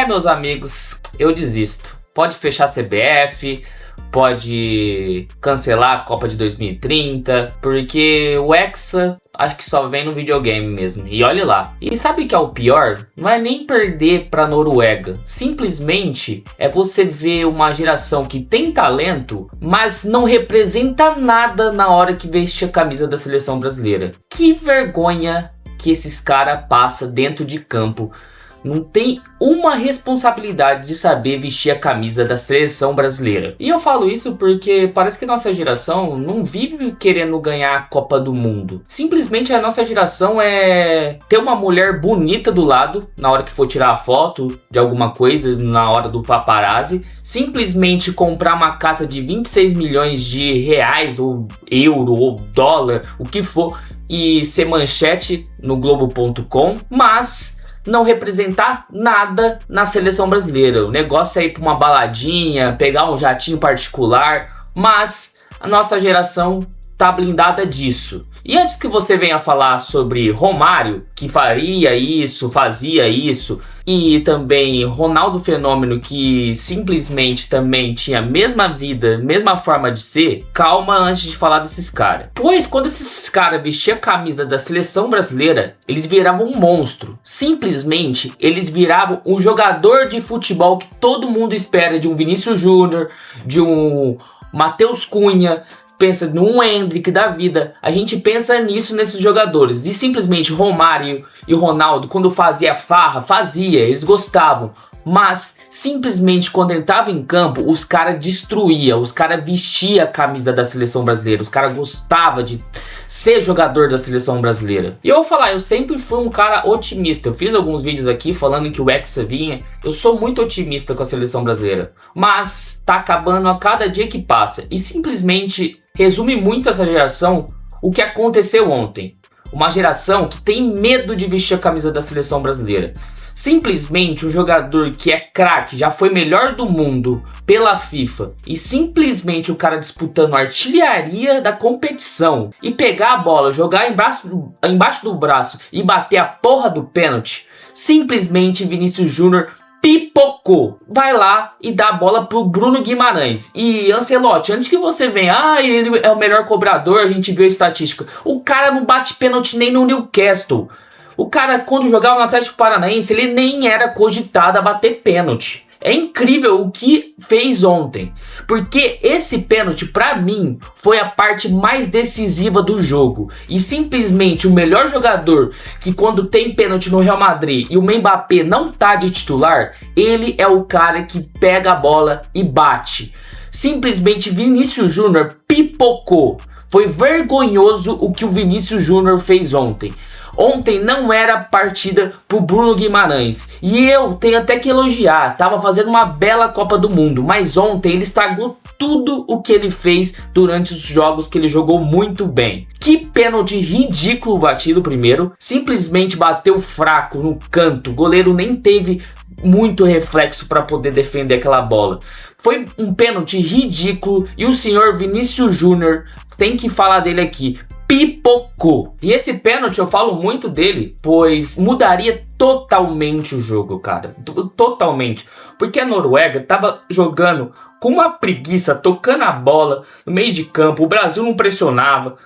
Meus amigos, eu desisto. Pode fechar a CBF, pode cancelar a Copa de 2030, porque o Hexa acho que só vem no videogame mesmo, e olhe lá. E sabe o que é o pior? Não é nem perder pra Noruega, simplesmente é você ver uma geração que tem talento, mas não representa nada na hora que veste a camisa da seleção brasileira. Que vergonha que esses caras passam dentro de campo. Não tem uma responsabilidade de saber vestir a camisa da seleção brasileira. E eu falo isso porque parece que a nossa geração não vive querendo ganhar a Copa do Mundo. Simplesmente a nossa geração é ter uma mulher bonita do lado na hora que for tirar a foto de alguma coisa, na hora do paparazzi. Simplesmente comprar uma casa de 26 milhões de reais, ou euro, ou dólar, o que for, e ser manchete no Globo.com, mas não representar nada na seleção brasileira. O negócio é ir pra uma baladinha, pegar um jatinho particular, mas a nossa geração tá blindada disso. E antes que você venha falar sobre Romário, que faria isso, fazia isso, e também Ronaldo Fenômeno, que simplesmente também tinha a mesma vida, mesma forma de ser, calma antes de falar desses caras. Pois quando esses caras vestiam a camisa da seleção brasileira, eles viravam um monstro. Simplesmente, eles viravam um jogador de futebol que todo mundo espera de um Vinícius Júnior, de um Matheus Cunha, pensa num Endrick da vida. A gente pensa nisso nesses jogadores. E simplesmente Romário e Ronaldo, quando fazia farra, eles gostavam. Mas simplesmente quando entrava em campo, os caras destruía, os caras vestia a camisa da seleção brasileira, os caras gostavam de ser jogador da seleção brasileira. E eu vou falar, eu sempre fui um cara otimista. Eu fiz alguns vídeos aqui falando que o Hexa vinha. Eu sou muito otimista com a seleção brasileira, mas tá acabando a cada dia que passa. E simplesmente resume muito essa geração o que aconteceu ontem. Uma geração que tem medo de vestir a camisa da seleção brasileira. Simplesmente um jogador que é craque, já foi melhor do mundo pela FIFA, e simplesmente o cara disputando a artilharia da competição e pegar a bola, jogar embaixo do braço e bater a porra do pênalti, simplesmente Vinícius Júnior pipocou. Vai lá e dá a bola pro Bruno Guimarães. E Ancelotti, antes que você venha, ele é o melhor cobrador, a gente viu a estatística. O cara não bate pênalti nem no Newcastle. O cara, quando jogava no Atlético Paranaense, ele nem era cogitado a bater pênalti. É incrível o que fez ontem, porque esse pênalti, pra mim, foi a parte mais decisiva do jogo. E simplesmente o melhor jogador, que quando tem pênalti no Real Madrid e o Mbappé não tá de titular, ele é o cara que pega a bola e bate. Simplesmente Vinícius Júnior pipocou. Foi vergonhoso o que o Vinícius Júnior fez ontem. Ontem não era partida pro Bruno Guimarães. E eu tenho até que elogiar. Tava fazendo uma bela Copa do Mundo. Mas ontem ele estragou tudo o que ele fez durante os jogos que ele jogou muito bem. Que pênalti ridículo batido primeiro. Simplesmente bateu fraco no canto. O goleiro nem teve muito reflexo para poder defender aquela bola. Foi um pênalti ridículo. E o senhor Vinícius Júnior, tem que falar dele aqui, pipocou. E esse pênalti eu falo muito dele, pois mudaria totalmente o jogo, cara. Totalmente. Porque a Noruega tava jogando com uma preguiça, tocando a bola no meio de campo. O Brasil não pressionava.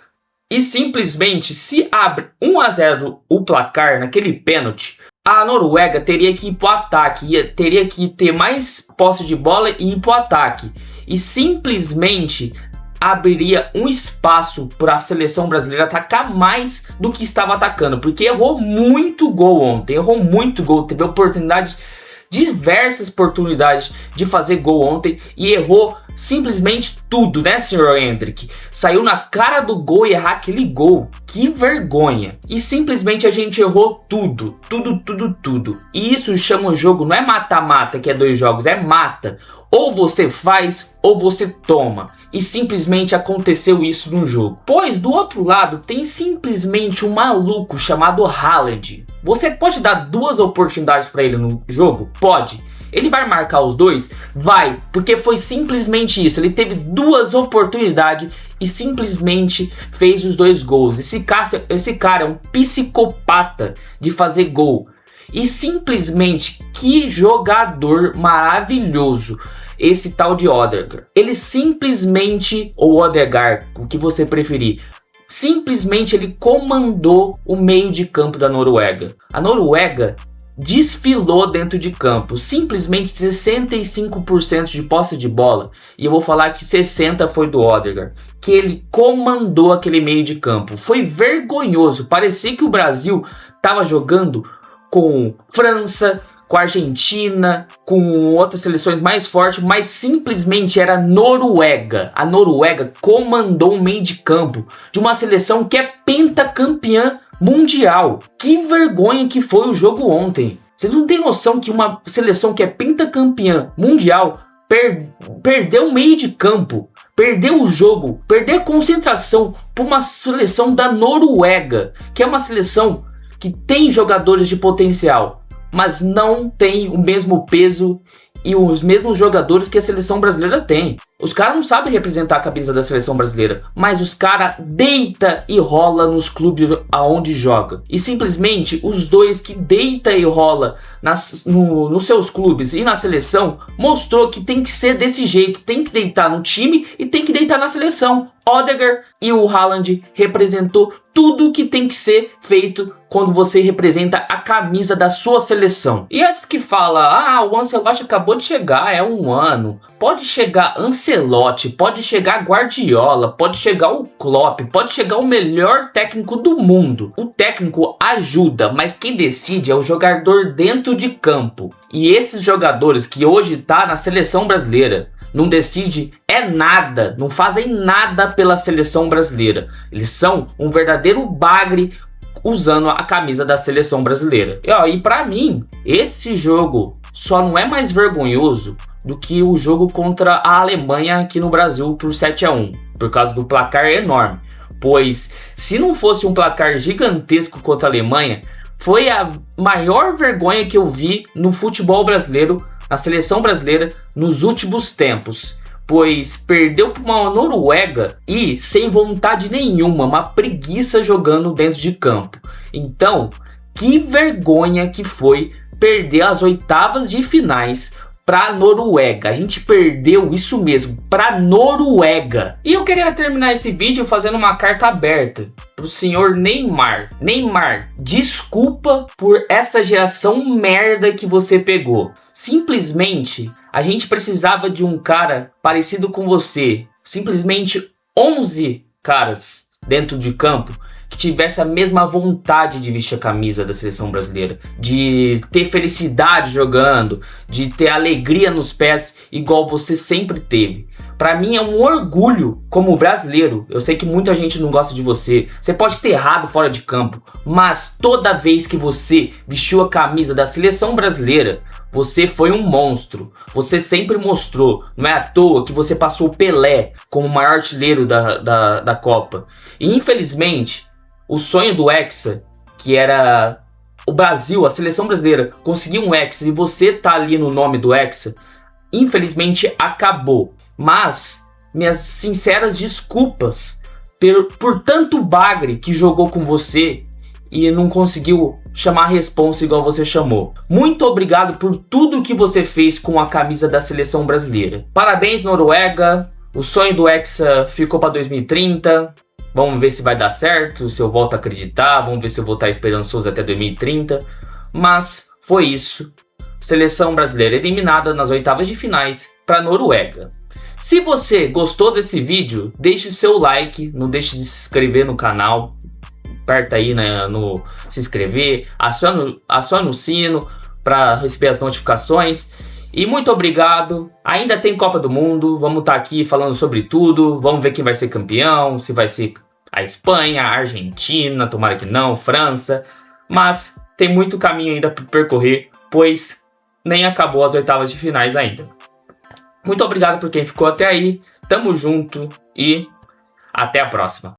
E simplesmente, se abre 1-0 o placar naquele pênalti, a Noruega teria que ir pro ataque. Teria que ter mais posse de bola e ir pro ataque. E simplesmente abriria um espaço para a seleção brasileira atacar mais do que estava atacando, porque errou muito gol ontem, teve oportunidades, diversas oportunidades de fazer gol ontem e errou simplesmente tudo, né, senhor Endrick? Saiu na cara do gol e errar aquele gol, que vergonha. E simplesmente a gente errou tudo. E isso chama o jogo, não é mata-mata que é 2 jogos, é mata. Ou você faz ou você toma. E simplesmente aconteceu isso no jogo. Pois do outro lado tem simplesmente um maluco chamado Haaland. Você pode dar 2 oportunidades para ele no jogo? Pode. Ele vai marcar os 2? Vai, porque foi simplesmente isso. Ele teve 2 oportunidades e simplesmente fez os 2 gols. Esse cara é um psicopata de fazer gol. E simplesmente, que jogador maravilhoso esse tal de Odegaard. Ele simplesmente, ou Odegaard, o que você preferir, simplesmente ele comandou o meio de campo da Noruega. A Noruega desfilou dentro de campo, simplesmente 65% de posse de bola, e eu vou falar que 60% foi do Odegaard, que ele comandou aquele meio de campo. Foi vergonhoso, parecia que o Brasil estava jogando com França, com a Argentina, com outras seleções mais fortes, mas simplesmente era Noruega. A Noruega comandou o meio de campo de uma seleção que é pentacampeã mundial. Que vergonha que foi o jogo ontem. Vocês não têm noção que uma seleção que é pentacampeã mundial perdeu o meio de campo, perdeu o jogo, perdeu a concentração por uma seleção da Noruega, que é uma seleção que tem jogadores de potencial, mas não tem o mesmo peso e os mesmos jogadores que a seleção brasileira tem. Os caras não sabem representar a camisa da seleção brasileira, mas os caras deita e rola nos clubes aonde joga. E simplesmente os dois que deita e rola nos seus clubes e na seleção mostrou que tem que ser desse jeito, tem que deitar no time e tem que deitar na seleção. Odegaard e o Haaland representou tudo que tem que ser feito quando você representa a camisa da sua seleção. E antes que fala, o Ancelotti acabou de chegar, é um ano. Pode chegar Ancelotti, pode chegar Guardiola, pode chegar o Klopp, pode chegar o melhor técnico do mundo. O técnico ajuda, mas quem decide é o jogador dentro de campo. E esses jogadores que hoje tá na seleção brasileira não decide nada, não fazem nada pela seleção brasileira. Eles são um verdadeiro bagre usando a camisa da seleção brasileira. E pra mim, esse jogo só não é mais vergonhoso do que o jogo contra a Alemanha aqui no Brasil por 7-1, por causa do placar enorme. Pois se não fosse um placar gigantesco contra a Alemanha, foi a maior vergonha que eu vi no futebol brasileiro, na seleção brasileira, nos últimos tempos. Pois perdeu para uma Noruega e sem vontade nenhuma, uma preguiça jogando dentro de campo. Então, que vergonha que foi perder as oitavas de finais para Noruega. A gente perdeu isso mesmo, para Noruega. E eu queria terminar esse vídeo fazendo uma carta aberta pro senhor Neymar. Neymar, desculpa por essa geração merda que você pegou. Simplesmente a gente precisava de um cara parecido com você. Simplesmente 11 caras dentro de campo que tivesse a mesma vontade de vestir a camisa da seleção brasileira, de ter felicidade jogando, de ter alegria nos pés, igual você sempre teve. Pra mim é um orgulho como brasileiro. Eu sei que muita gente não gosta de você, você pode ter errado fora de campo, mas toda vez que você vestiu a camisa da seleção brasileira, você foi um monstro. Você sempre mostrou. Não é à toa que você passou o Pelé como o maior artilheiro da Copa. E infelizmente, o sonho do Hexa, que era o Brasil, a seleção brasileira, conseguir um Hexa e você tá ali no nome do Hexa, infelizmente acabou. Mas minhas sinceras desculpas por tanto bagre que jogou com você e não conseguiu chamar a responsa igual você chamou. Muito obrigado por tudo que você fez com a camisa da seleção brasileira. Parabéns, Noruega. O sonho do Hexa ficou para 2030. Vamos ver se vai dar certo, se eu volto a acreditar. Vamos ver se eu vou estar esperançoso até 2030. Mas foi isso. Seleção brasileira eliminada nas oitavas de finais para Noruega. Se você gostou desse vídeo, deixe seu like, não deixe de se inscrever no canal. Aperta aí no se inscrever, aciona o sino para receber as notificações. E muito obrigado. Ainda tem Copa do Mundo, vamos estar aqui falando sobre tudo. Vamos ver quem vai ser campeão, se vai ser a Espanha, a Argentina, tomara que não, França. Mas tem muito caminho ainda para percorrer, pois nem acabou as oitavas de finais ainda. Muito obrigado por quem ficou até aí, tamo junto e até a próxima.